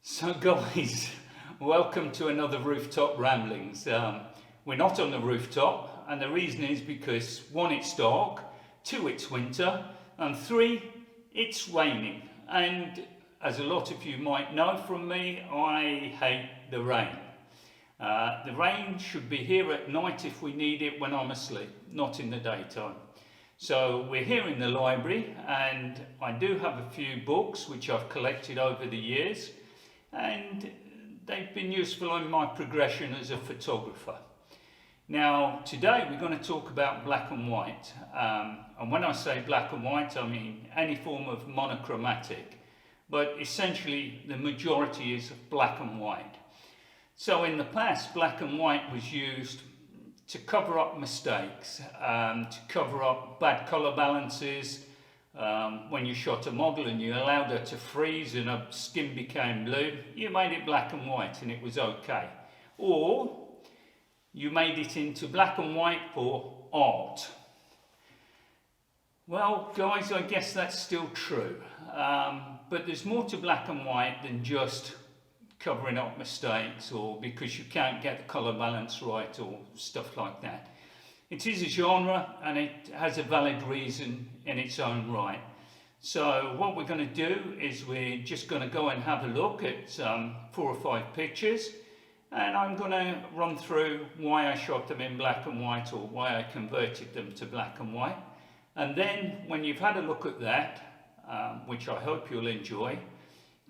So guys, welcome to another Rooftop Ramblings. We're not on the rooftop, and the reason is because one, it's dark, two, it's winter, and three, it's raining. And as a lot of you might know from me, I hate the rain. The rain should be here at night if we need it when I'm asleep, not in the daytime. So we're here in the library, and I do have a few books which I've collected over the years, and they've been useful in my progression as a photographer. Now today we're going to talk about black and white, and when I say black and white I mean any form of monochromatic, but essentially the majority is black and white. So in the past, black and white was used to cover up mistakes, to cover up bad colour balances. When you shot a model and you allowed her to freeze and her skin became blue, you made it black and white and it was okay. Or you made it into black and white for art. Well guys, I guess that's still true, but there's more to black and white than just covering up mistakes or because you can't get the colour balance right or stuff like that. It is a genre and it has a valid reason in its own right. So what we're going to do is we're just going to go and have a look at 4 or 5 pictures, and I'm going to run through why I shot them in black and white or why I converted them to black and white. And then when you've had a look at that, which I hope you'll enjoy,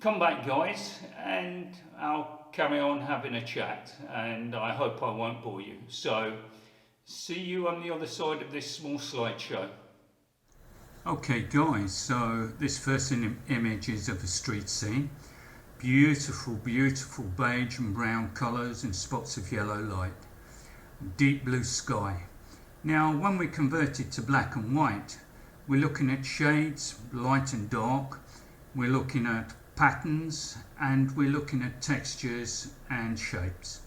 come back guys and I'll carry on having a chat, and I hope I won't bore you. So see you on the other side of this small slideshow. Okay guys, so this first image is of a street scene. Beautiful, beautiful beige and brown colours and spots of yellow light. Deep blue sky. Now when we convert it to black and white, we're looking at shades, light and dark. We're looking at patterns and we're looking at textures and shapes.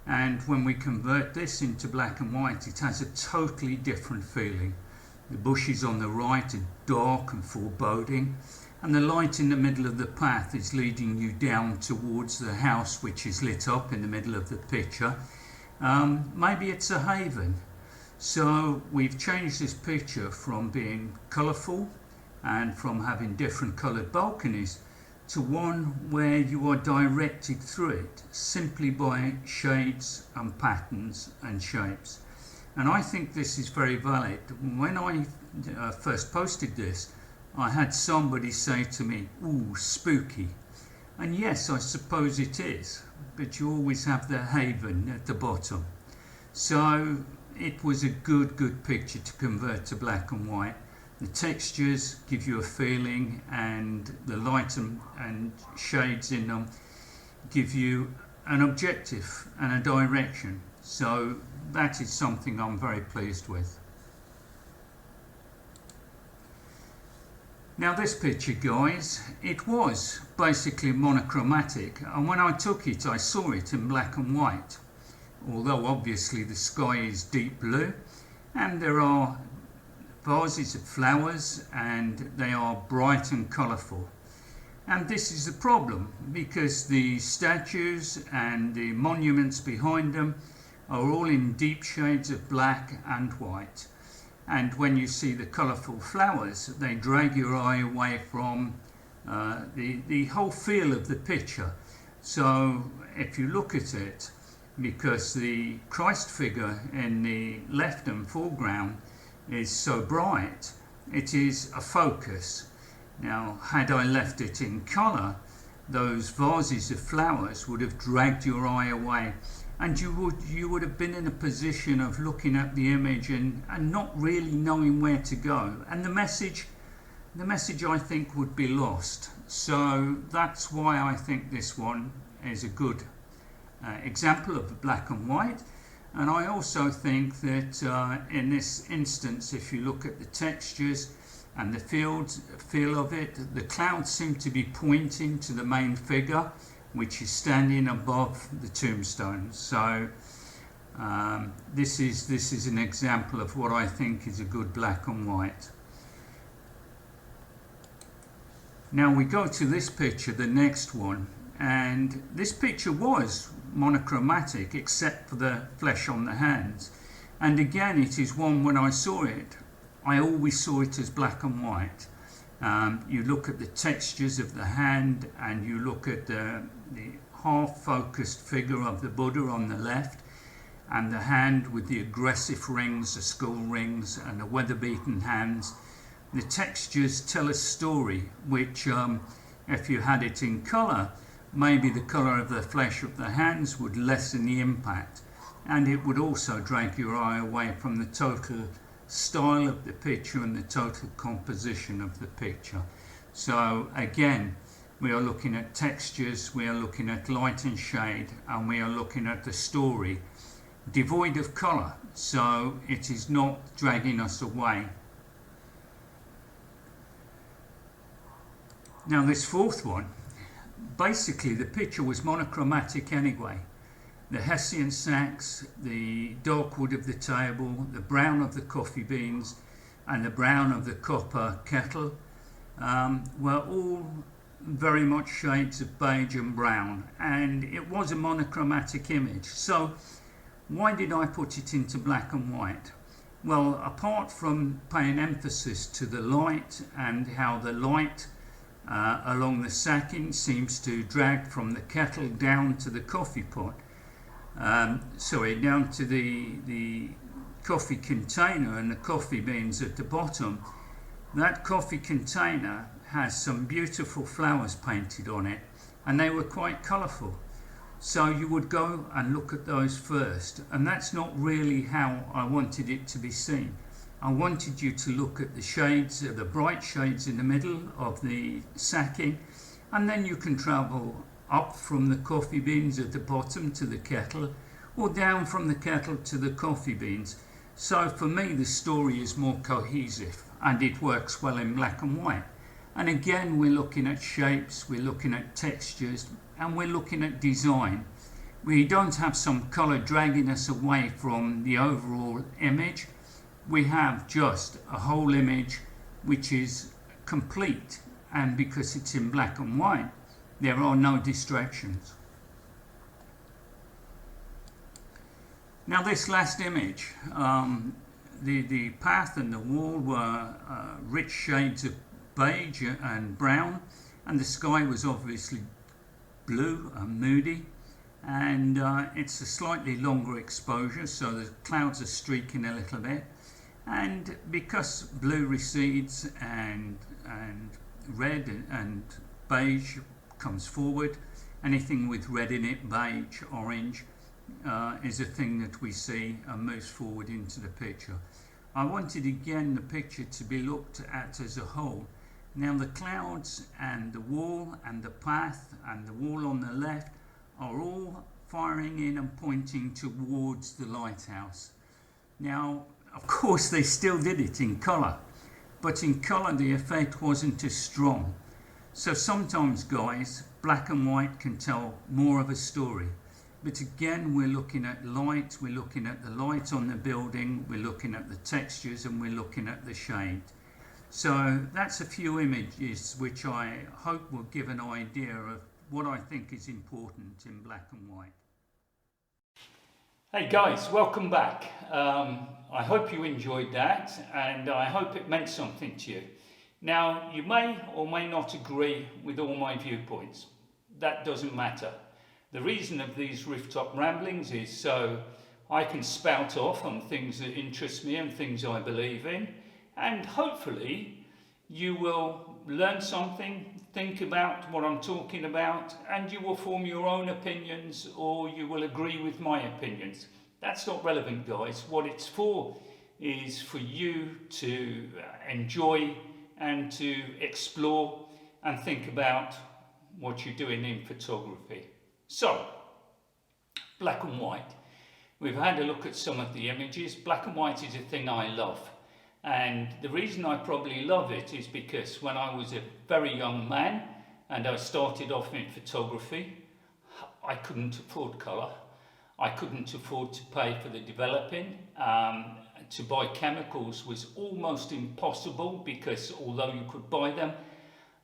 And when we convert this into black and white, it has a totally different feeling. The bushes on the right are dark and foreboding, and the light in the middle of the path is leading you down towards the house which is lit up in the middle of the picture. Maybe it's a haven. So we've changed this picture from being colourful and from having different coloured balconies to one where you are directed through it simply by shades and patterns and shapes. And I think this is very valid. When I first posted this, I had somebody say to me, "Ooh, spooky." And yes, I suppose it is, but you always have the haven at the bottom. So it was a good picture to convert to black and white. The textures give you a feeling, and the light and shades in them give you an objective and a direction. So that is something I'm very pleased with. Now this picture guys, it was basically monochromatic, and when I took it I saw it in black and white, although obviously the sky is deep blue and there are vases of flowers and they are bright and colourful. And this is the problem, because the statues and the monuments behind them are all in deep shades of black and white, and when you see the colourful flowers they drag your eye away from the whole feel of the picture. So if you look at it, because the Christ figure in the left and foreground is so bright, it is a focus. Now had I left it in colour, those vases of flowers would have dragged your eye away, and you would have been in a position of looking at the image and not really knowing where to go, and the message I think would be lost. So that's why I think this one is a good example of the black and white. And I also think that in this instance, if you look at the textures and the feel of it, the clouds seem to be pointing to the main figure, which is standing above the tombstone. So this is an example of what I think is a good black and white. Now we go to this picture, the next one, and this picture was monochromatic except for the flesh on the hands. And again, it is one, when I saw it, I always saw it as black and white. You look at the textures of the hand, and you look at the half-focused figure of the Buddha on the left, and the hand with the aggressive rings, the skull rings, and the weather-beaten hands. The textures tell a story which, if you had it in colour, maybe the colour of the flesh of the hands would lessen the impact, and it would also drag your eye away from the total style of the picture and the total composition of the picture. So again, we are looking at textures, we are looking at light and shade, and we are looking at the story devoid of colour, so it is not dragging us away. Now this fourth one, basically the picture was monochromatic anyway. The Hessian sacks, the dark wood of the table, the brown of the coffee beans, and the brown of the copper kettle were all very much shades of beige and brown, and it was a monochromatic image. So why did I put it into black and white? Well, apart from paying emphasis to the light and how the light along the sacking seems to drag from the kettle down to the coffee pot, down to the coffee container and the coffee beans at the bottom. That coffee container has some beautiful flowers painted on it, and they were quite colourful. So you would go and look at those first, and that's not really how I wanted it to be seen. I wanted you to look at the shades, the bright shades in the middle of the sacking, and then you can travel up from the coffee beans at the bottom to the kettle, or down from the kettle to the coffee beans. So for me the story is more cohesive, and it works well in black and white. And again, we're looking at shapes, we're looking at textures, and we're looking at design. We don't have some colour dragging us away from the overall image. We have just a whole image which is complete, and because it's in black and white, there are no distractions. Now this last image, the path and the wall were rich shades of beige and brown, and the sky was obviously blue and moody, and it's a slightly longer exposure, so the clouds are streaking a little bit, and because blue recedes and red and beige comes forward, anything with red in it, beige, orange, is a thing that we see and moves forward into the picture. I wanted again the picture to be looked at as a whole. Now the clouds and the wall and the path and the wall on the left are all firing in and pointing towards the lighthouse. Now of course they still did it in colour, but in colour the effect wasn't as strong. So sometimes, guys, black and white can tell more of a story. But again, we're looking at light, we're looking at the light on the building, we're looking at the textures, and we're looking at the shade. So that's a few images which I hope will give an idea of what I think is important in black and white. Hey guys, welcome back. I hope you enjoyed that, and I hope it meant something to you. Now, you may or may not agree with all my viewpoints. That doesn't matter. The reason of these Rooftop Ramblings is so I can spout off on things that interest me and things I believe in, and hopefully you will learn something, think about what I'm talking about, and you will form your own opinions, or you will agree with my opinions. That's not relevant, guys. What it's for is for you to enjoy and to explore and think about what you're doing in photography. So, black and white. We've had a look at some of the images. Black and white is a thing I love. And the reason I probably love it is because when I was a very young man and I started off in photography, I couldn't afford colour. I couldn't afford to pay for the developing. To buy chemicals was almost impossible because although you could buy them,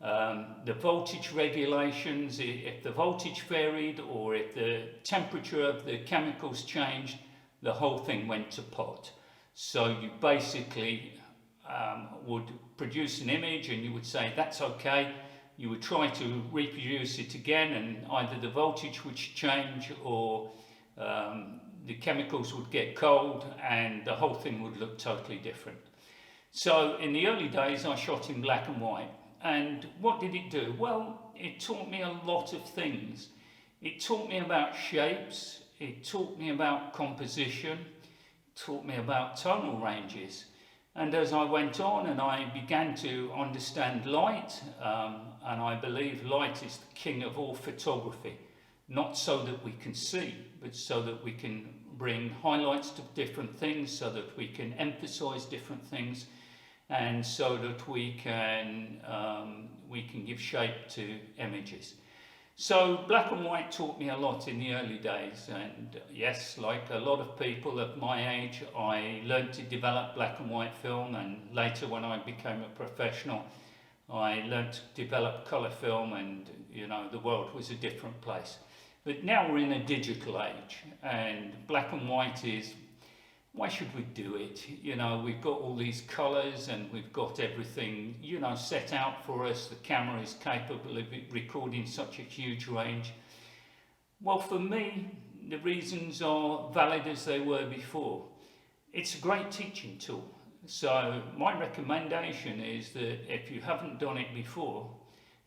The voltage regulations, if the voltage varied or if the temperature of the chemicals changed, the whole thing went to pot. So you basically would produce an image and you would say that's okay. You would try to reproduce it again, and either the voltage would change or the chemicals would get cold and the whole thing would look totally different. So in the early days I shot in black and white, and what did it do? Well, it taught me a lot of things. It taught me about shapes, it taught me about composition, it taught me about tonal ranges. And as I went on and I began to understand light, and I believe light is the king of all photography, not so that we can see, but so that we can bring highlights to different things, so that we can emphasize different things, and so that we can give shape to images. So black and white taught me a lot in the early days, and yes, like a lot of people of my age, I learned to develop black and white film, and later when I became a professional, I learned to develop colour film, and you know, the world was a different place. But now we're in a digital age, and black and white is, why should we do it? You know, we've got all these colours and we've got everything, you know, set out for us. The camera is capable of recording such a huge range. Well, for me, the reasons are valid as they were before. It's a great teaching tool. So my recommendation is that if you haven't done it before,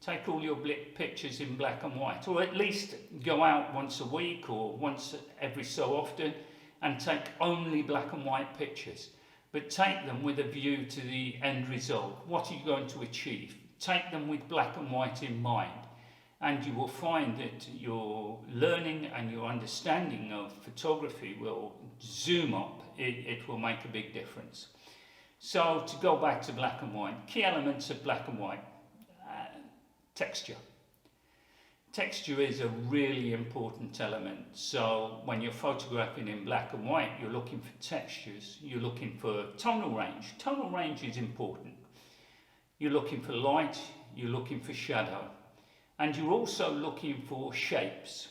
take all your pictures in black and white, or at least go out once a week or once every so often and take only black and white pictures, but take them with a view to the end result. What are you going to achieve? Take them with black and white in mind, and you will find that your learning and your understanding of photography will zoom up. It will make a big difference. So to go back to black and white, key elements of black and white. Texture. Texture is a really important element. So when you're photographing in black and white, you're looking for textures, you're looking for tonal range. Tonal range is important. You're looking for light, you're looking for shadow, and you're also looking for shapes.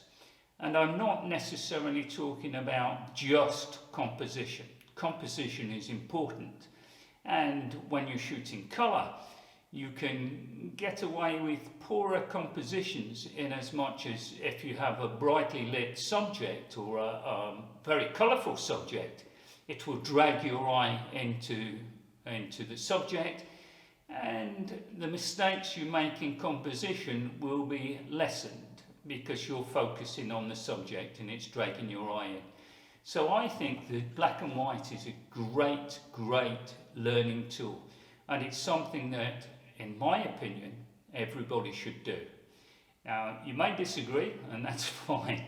And I'm not necessarily talking about just composition. Composition is important. And when you shoot in colour, you can get away with poorer compositions in as much as if you have a brightly lit subject or a very colourful subject, it will drag your eye into the subject, and the mistakes you make in composition will be lessened because you're focusing on the subject and it's dragging your eye in. So I think that black and white is a great, great learning tool, and it's something that, in my opinion, everybody should do. Now, you may disagree, and that's fine,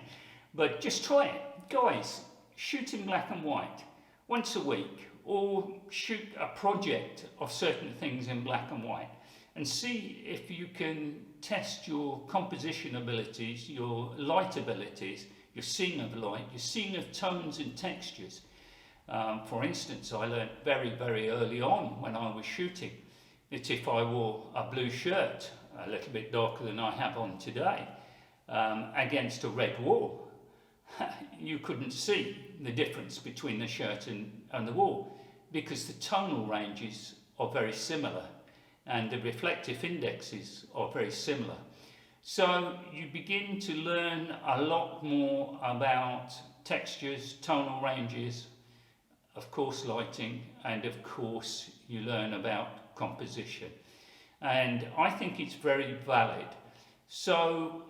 but just try it. Guys, shoot in black and white once a week, or shoot a project of certain things in black and white, and see if you can test your composition abilities, your light abilities, your seeing of light, your seeing of tones and textures. For instance, I learned very, very early on when I was shooting that if I wore a blue shirt, a little bit darker than I have on today, against a red wall, you couldn't see the difference between the shirt and the wall, because the tonal ranges are very similar and the reflective indexes are very similar. So you begin to learn a lot more about textures, tonal ranges, of course lighting, and of course you learn about composition. And I think it's very valid. So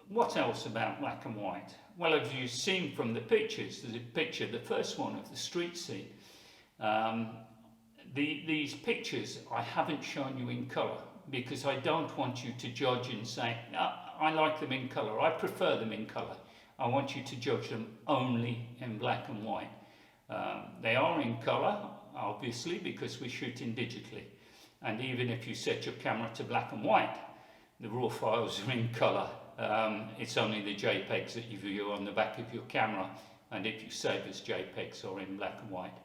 what else about black and white? Well, as you've seen from the pictures, there's a picture, the first one of the street scene. These pictures I haven't shown you in colour because I don't want you to judge and say, no, I like them in colour, I prefer them in colour. I want you to judge them only in black and white. They are in colour, obviously, because we're shooting digitally. And even if you set your camera to black and white, the raw files are in colour. It's only the JPEGs that you view on the back of your camera, and if you save as JPEGs, are in black and white.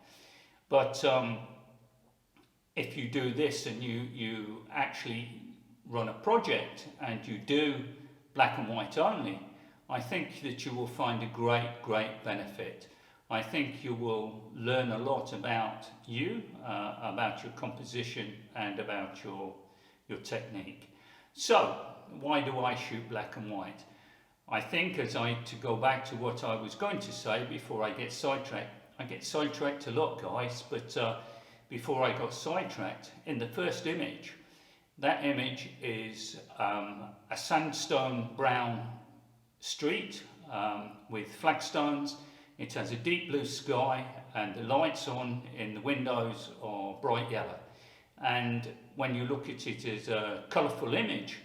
But if you do this and you actually run a project and you do black and white only, I think that you will find a great benefit. I think you will learn a lot about you, about your composition and about your technique. So, why do I shoot black and white? I think, to go back to what I was going to say before I get sidetracked, I get sidetracked a lot, guys, but before I got sidetracked, in the first image, that image is a sandstone brown street with flagstones. It has a deep blue sky and the lights on in the windows are bright yellow. And when you look at it as a colourful image,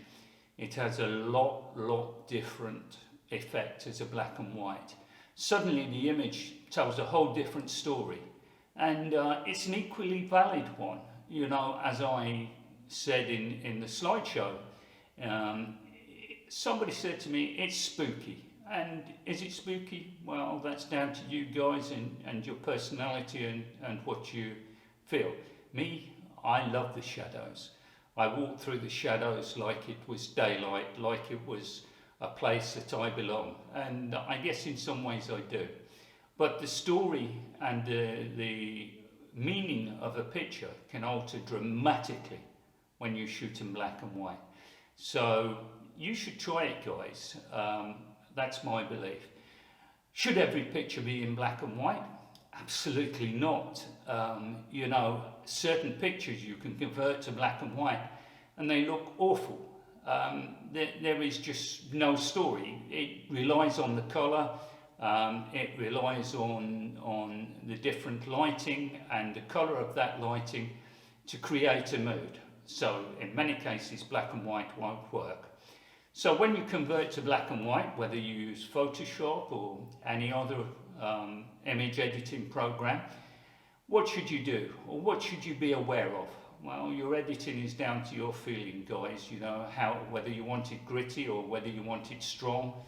it has a lot different effect as a black and white. Suddenly the image tells a whole different story, and it's an equally valid one. You know, as I said in the slideshow, somebody said to me, it's spooky. And is it spooky? Well, that's down to you guys and your personality and what you feel. Me, I love the shadows. I walk through the shadows like it was daylight, like it was a place that I belong. And I guess in some ways I do. But the story and the meaning of a picture can alter dramatically when you shoot in black and white. So you should try it, guys. That's my belief. Should every picture be in black and white? Absolutely not. You know, certain pictures you can convert to black and white and they look awful. There is just no story. It relies on the colour, it relies on the different lighting and the colour of that lighting to create a mood. So in many cases black and white won't work. So when you convert to black and white, whether you use Photoshop or any other image editing program, what should you do, or what should you be aware of? Well, your editing is down to your feeling, guys. You know, whether you want it gritty or whether you want it strong,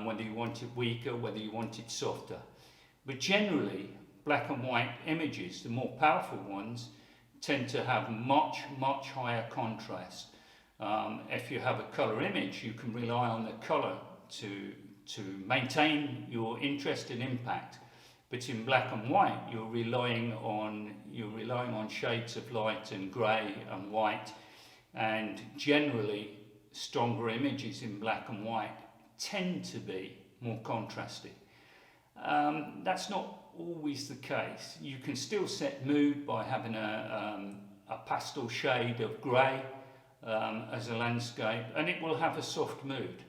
whether you want it weaker, whether you want it softer. But generally, black and white images, the more powerful ones, tend to have much higher contrast. If you have a colour image, you can rely on the colour to maintain your interest and impact. But in black and white, you're relying on shades of light and grey and white, and generally stronger images in black and white tend to be more contrasty. That's not always the case. You can still set mood by having a pastel shade of grey as a landscape, and it will have a soft mood.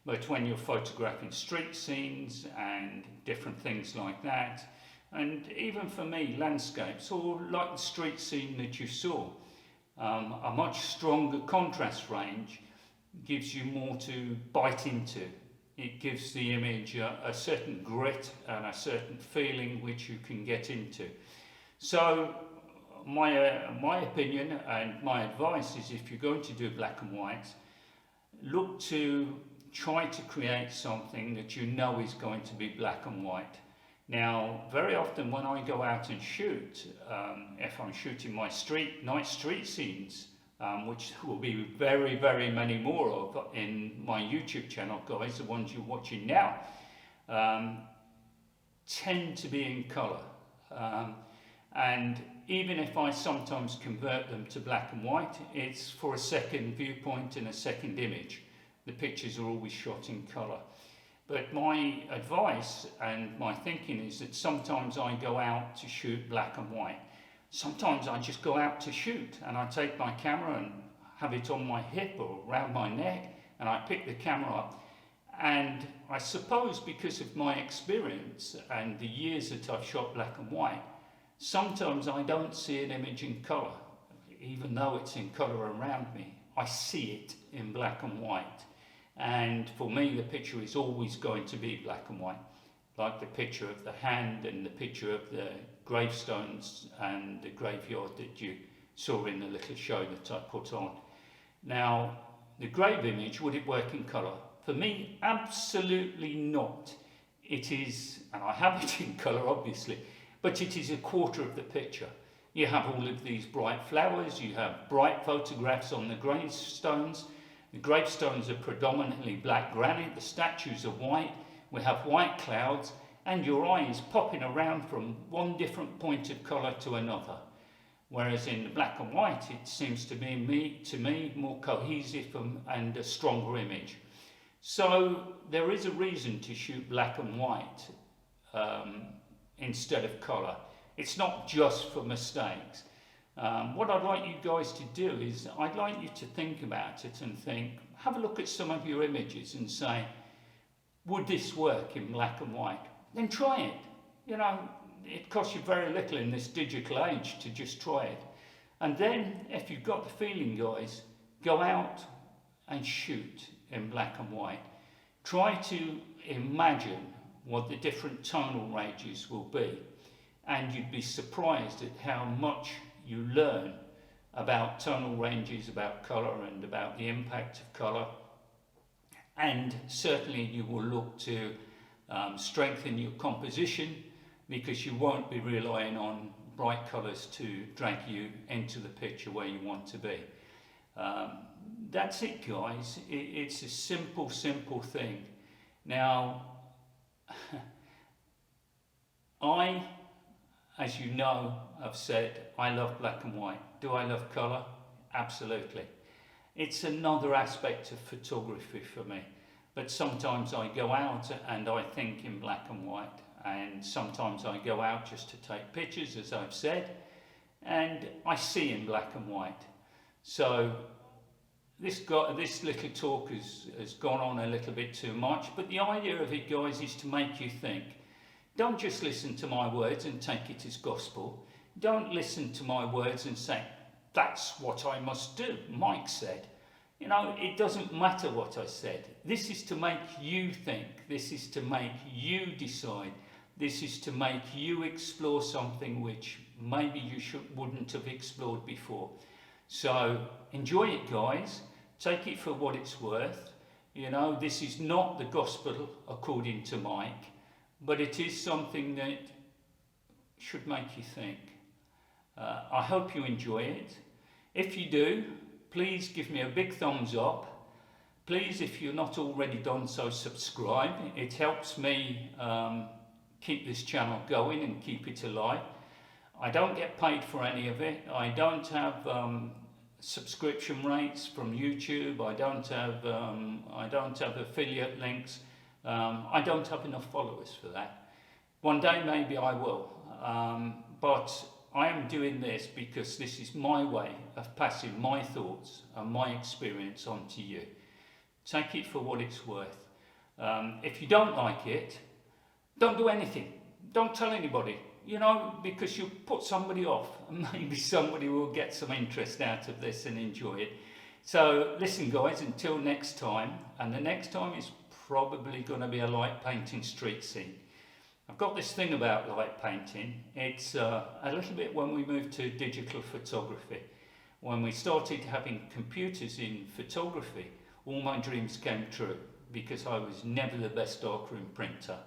But when you're photographing street scenes and different things like that, and even for me, landscapes, or like the street scene that you saw, a much stronger contrast range gives you more to bite into. It gives the image a certain grit and a certain feeling which you can get into. So my opinion and my advice is, if you're going to do black and white, look to try to create something that you know is going to be black and white. Now, very often when I go out and shoot, if I'm shooting my night street scenes, which will be very many more of in my YouTube channel, guys, the ones you're watching now, tend to be in colour. And even if I sometimes convert them to black and white, it's for a second viewpoint and a second image. The pictures are always shot in colour. But my advice and my thinking is that sometimes I go out to shoot black and white. Sometimes I just go out to shoot and I take my camera and have it on my hip or around my neck, and I pick the camera up. And I suppose because of my experience and the years that I've shot black and white, sometimes I don't see an image in colour. Even though it's in colour around me, I see it in black and white. And for me, the picture is always going to be black and white, like the picture of the hand and the picture of the gravestones and the graveyard that you saw in the little show that I put on. Now, the grave image, would it work in colour? For me, absolutely not. It is, and I have it in colour obviously, but it is a quarter of the picture. You have all of these bright flowers, you have bright photographs on the gravestones. The gravestones are predominantly black granite, the statues are white, we have white clouds, and your eye is popping around from one different point of colour to another. Whereas in the black and white, it seems to me more cohesive and a stronger image. So there is a reason to shoot black and white instead of colour. It's not just for mistakes. What I'd like you guys to do is, I'd like you to think about it and have a look at some of your images and say, would this work in black and white? Then try it. You know, it costs you very little in this digital age to just try it. And then, if you've got the feeling, guys, go out and shoot in black and white. Try to imagine what the different tonal ranges will be, and you'd be surprised at how much you learn about tonal ranges, about colour, and about the impact of colour. And certainly you will look to strengthen your composition, because you won't be relying on bright colours to drag you into the picture where you want to be. That's it, guys. It's a simple thing. Now, I, as you know, have said I love black and white. Do I love colour? Absolutely. It's another aspect of photography for me. But sometimes I go out and I think in black and white, and sometimes I go out just to take pictures, as I've said, and I see in black and white. So this little talk has gone on a little bit too much, but the idea of it, guys, is to make you think. Don't just listen to my words and take it as gospel. Don't listen to my words and say, that's what I must do, Mike said. You know, it doesn't matter what I said. This is to make you think. This is to make you decide. This is to make you explore something which maybe you wouldn't have explored before. So enjoy it, guys. Take it for what it's worth. You know, this is not the gospel according to Mike, but it is something that should make you think. I hope you enjoy it. If you do, please give me a big thumbs up. Please, if you're not already done so, subscribe. It helps me keep this channel going and keep it alive. I don't get paid for any of it. I don't have subscription rates from YouTube. I don't have affiliate links. I don't have enough followers for that. One day maybe I will, but I am doing this because this is my way of passing my thoughts and my experience on to you. Take it for what it's worth. If you don't like it, don't do anything. Don't tell anybody, you know, because you'll put somebody off, and maybe somebody will get some interest out of this and enjoy it. So listen, guys, until next time, and the next time is probably going to be a light painting street scene. I've got this thing about light painting. It's a little bit when we moved to digital photography. When we started having computers in photography, all my dreams came true, because I was never the best darkroom printer.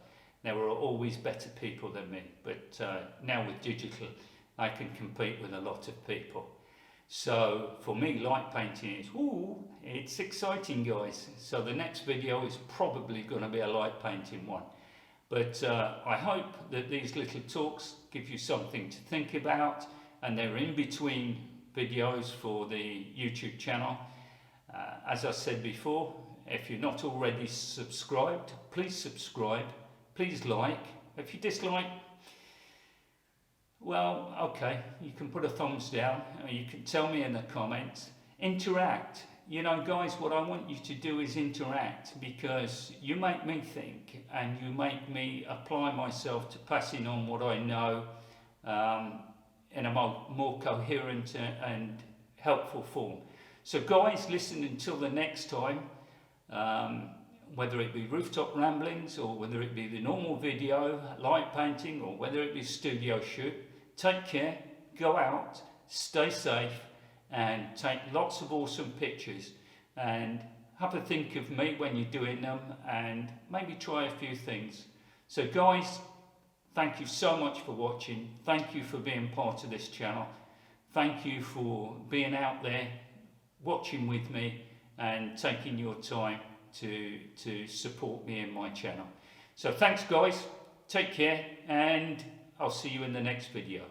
There were always better people than me, but now with digital I can compete with a lot of people. So for me, light painting is, it's exciting, guys. So the next video is probably going to be a light painting one. But I hope that these little talks give you something to think about, and they're in between videos for the YouTube channel. As I said before, if you're not already subscribed, please subscribe, please like. If you dislike, well, okay, you can put a thumbs down, or you can tell me in the comments. Interact. You know, guys, what I want you to do is interact, because you make me think and you make me apply myself to passing on what I know in a more coherent and helpful form. So guys, listen until the next time, whether it be Rooftop Ramblings or whether it be the normal video, light painting, or whether it be studio shoot. Take care, go out, stay safe, and take lots of awesome pictures, and have a think of me when you're doing them, and maybe try a few things. So guys, Thank you so much for watching. Thank you for being part of this channel. Thank you for being out there, watching with me and taking your time to support me in my channel. So thanks guys, take care, and I'll see you in the next video.